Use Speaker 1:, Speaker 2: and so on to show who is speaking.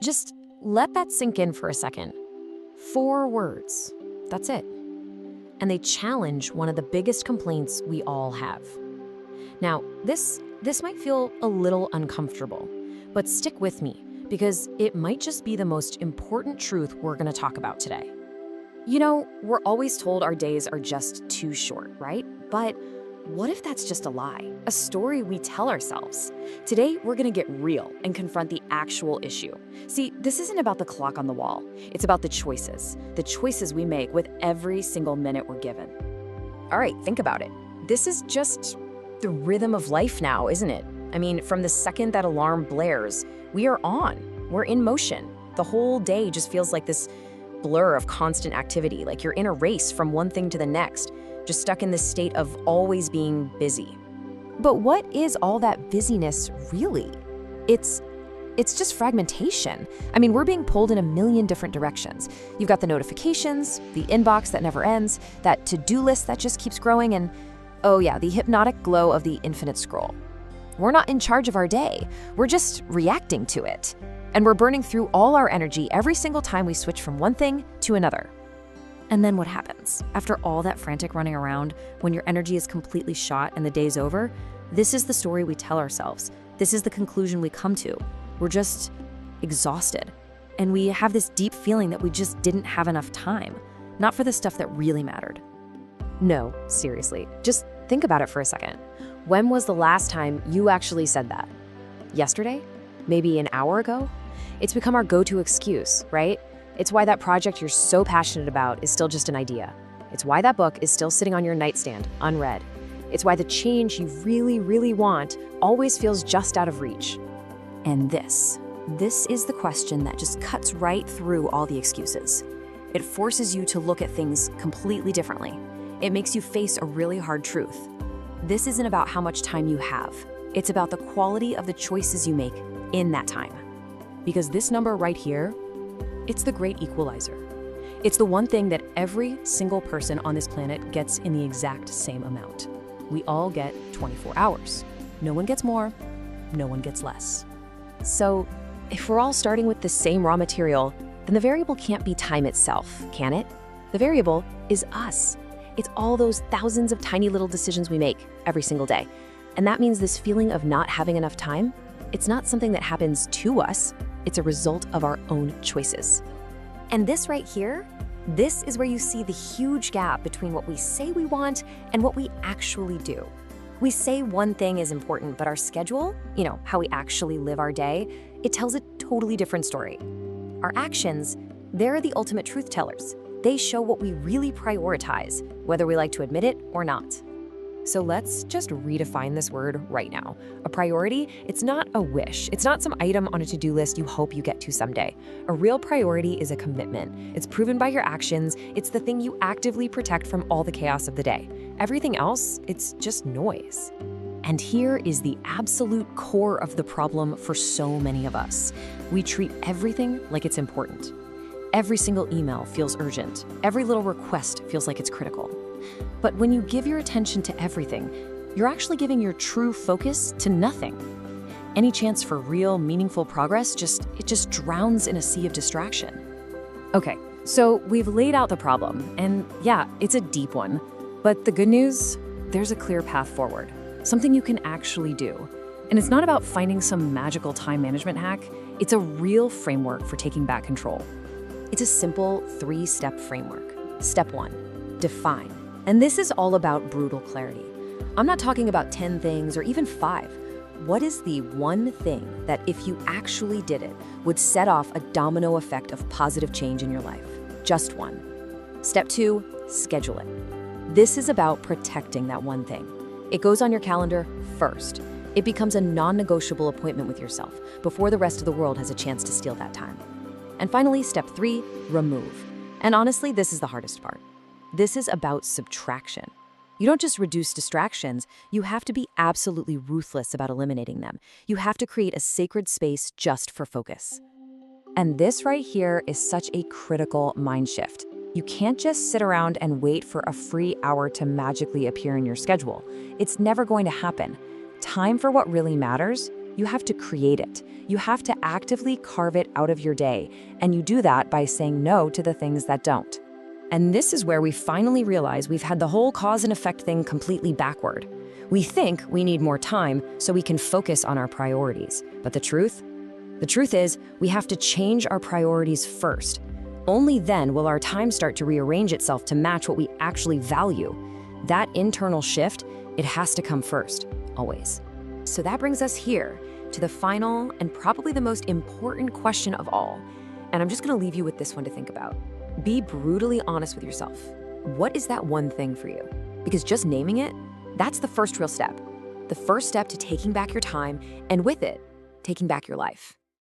Speaker 1: Just let that sink in for a second. 4 words. That's it. And they challenge one of the biggest complaints we all have. Now, this might feel a little uncomfortable, but stick with me because it might just be the most important truth we're going to talk about today. You know, we're always told our days are just too short, right? But what if that's just a lie? A story we tell ourselves. Today, we're gonna get real and confront the actual issue. See, this isn't about the clock on the wall. It's about the choices we make with every single minute we're given. All right, think about it. This is just the rhythm of life now, isn't it? I mean, from the second that alarm blares, we are on. We're in motion. The whole day just feels like this blur of constant activity, like you're in a race from one thing to the next, just stuck in this state of always being busy. But what is all that busyness really? It's just fragmentation. I mean, we're being pulled in a million different directions. You've got the notifications, the inbox that never ends, that to-do list that just keeps growing, and oh yeah, the hypnotic glow of the infinite scroll. We're not in charge of our day. We're just reacting to it. And we're burning through all our energy every single time we switch from one thing to another. And then what happens? After all that frantic running around, when your energy is completely shot and the day's over, this is the story we tell ourselves. This is the conclusion we come to. We're just exhausted. And we have this deep feeling that we just didn't have enough time, not for the stuff that really mattered. No, seriously, just think about it for a second. When was the last time you actually said that? Yesterday? Maybe an hour ago? It's become our go-to excuse, right? It's why that project you're so passionate about is still just an idea. It's why that book is still sitting on your nightstand, unread. It's why the change you really, really want always feels just out of reach. And this is the question that just cuts right through all the excuses. It forces you to look at things completely differently. It makes you face a really hard truth. This isn't about how much time you have. It's about the quality of the choices you make in that time. Because this number right here, it's the great equalizer. It's the one thing that every single person on this planet gets in the exact same amount. We all get 24 hours. No one gets more, no one gets less. So if we're all starting with the same raw material, then the variable can't be time itself, can it? The variable is us. It's all those thousands of tiny little decisions we make every single day. And that means this feeling of not having enough time, it's not something that happens to us, it's a result of our own choices. And this right here, this is where you see the huge gap between what we say we want and what we actually do. We say one thing is important, but our schedule, how we actually live our day, it tells a totally different story. Our actions, they're the ultimate truth tellers. They show what we really prioritize, whether we like to admit it or not. So let's just redefine this word right now. A priority, it's not a wish. It's not some item on a to-do list you hope you get to someday. A real priority is a commitment. It's proven by your actions. It's the thing you actively protect from all the chaos of the day. Everything else, it's just noise. And here is the absolute core of the problem for so many of us. We treat everything like it's important. Every single email feels urgent. Every little request feels like it's critical. But when you give your attention to everything, you're actually giving your true focus to nothing. Any chance for real, meaningful progress it just drowns in a sea of distraction. Okay, so we've laid out the problem, and yeah, it's a deep one. But the good news, there's a clear path forward, something you can actually do. And it's not about finding some magical time management hack, it's a real framework for taking back control. It's a simple 3-step framework. Step 1, define. And this is all about brutal clarity. I'm not talking about 10 things or even 5. What is the one thing that if you actually did it would set off a domino effect of positive change in your life? Just one. Step 2, schedule it. This is about protecting that one thing. It goes on your calendar first. It becomes a non-negotiable appointment with yourself before the rest of the world has a chance to steal that time. And finally, step 3, remove. And honestly, this is the hardest part. This is about subtraction. You don't just reduce distractions, you have to be absolutely ruthless about eliminating them. You have to create a sacred space just for focus. And this right here is such a critical mind shift. You can't just sit around and wait for a free hour to magically appear in your schedule. It's never going to happen. Time for what really matters, You have to create it. You have to actively carve it out of your day, and you do that by saying no to the things that don't. And this is where we finally realize we've had the whole cause and effect thing completely backward. We think we need more time so we can focus on our priorities. But the truth? The truth is, we have to change our priorities first. Only then will our time start to rearrange itself to match what we actually value. That internal shift, it has to come first, always. So that brings us here to the final and probably the most important question of all. And I'm just gonna leave you with this one to think about. Be brutally honest with yourself. What is that one thing for you? Because just naming it, that's the first real step. The first step to taking back your time, and with it, taking back your life.